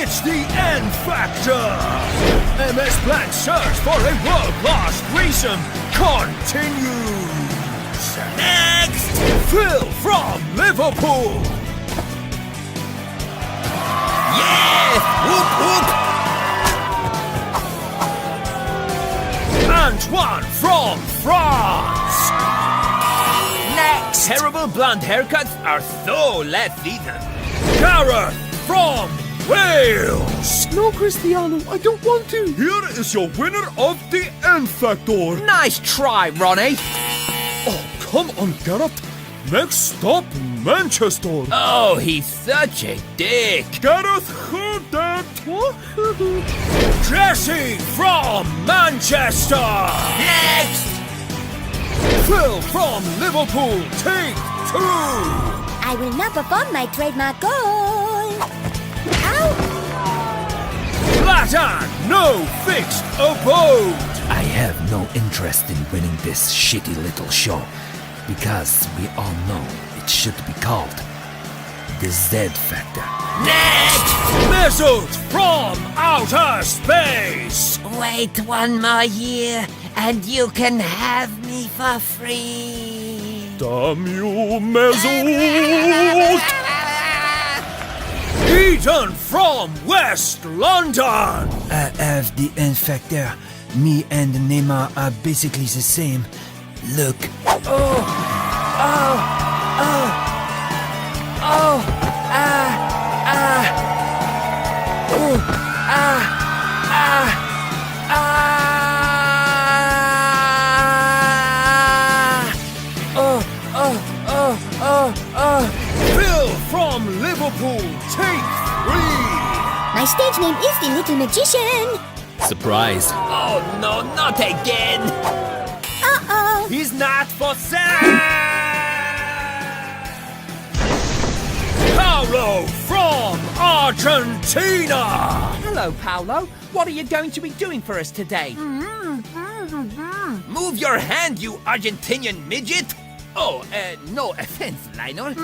It's the N Factor! MS Blank's search for a world-class threesome continues! Next! Phil from Liverpool! Yeah! Whoop whoop! Antoine from France! Next! Terrible blonde haircuts are so less seasoned. Gareth from Wales! No, Cristiano, I don't want to. Here is your winner of the N Factor! Nice try, Ronnie. Oh, come on, Gareth! Next stop, Manchester! Oh, he's such a dick. Gareth heard that! Jesse from Manchester! Next! Phil from Liverpool, take 2! I will not perform my trademark goal. Ow! Zlatan, no fixed abode! I have no interest in winning this shitty little show, because we all know it should be called the Z Factor. Next! Mesut from outer space! Wait one more year, and you can have me for free. Damn you, Mesut! Eden from West London! Of the N Factor, me and Neymar are basically the same. Look. Phil from Liverpool, take 3! My stage name is the Little Magician. Surprise. Oh no, not again! Uh-oh. He's not for sale! Paulo from Argentina! Hello, Paolo. What are you going to be doing for us today? Move your hand, you Argentinian midget! Oh, no offense, Lionel.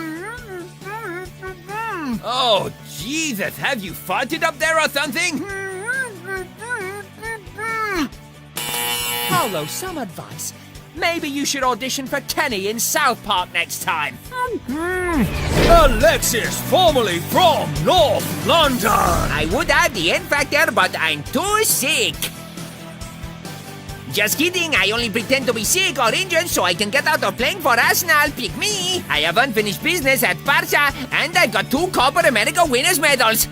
Oh, Jesus, have you farted up there or something? Paolo, some advice. Maybe you should audition for Kenny in South Park next time. Alexis, formerly from North London! I would have the N Factor, but I'm too sick. Just kidding, I only pretend to be sick or injured so I can get out of playing for Arsenal. Pick me. I have unfinished business at Barca, and I've got 2 Copa America winners' medals.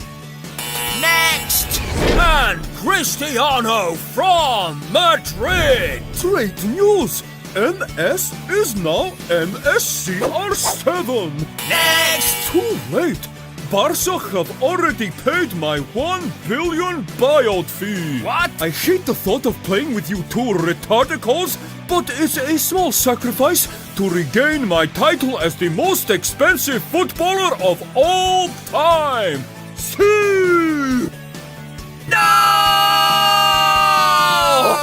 Next! And Cristiano from Madrid! Great news! MS is now MSCR7! Next! Too late! Barca have already paid my 1 billion buyout fee! What? I hate the thought of playing with you two retardicals, but it's a small sacrifice to regain my title as the most expensive footballer of all time! See! No!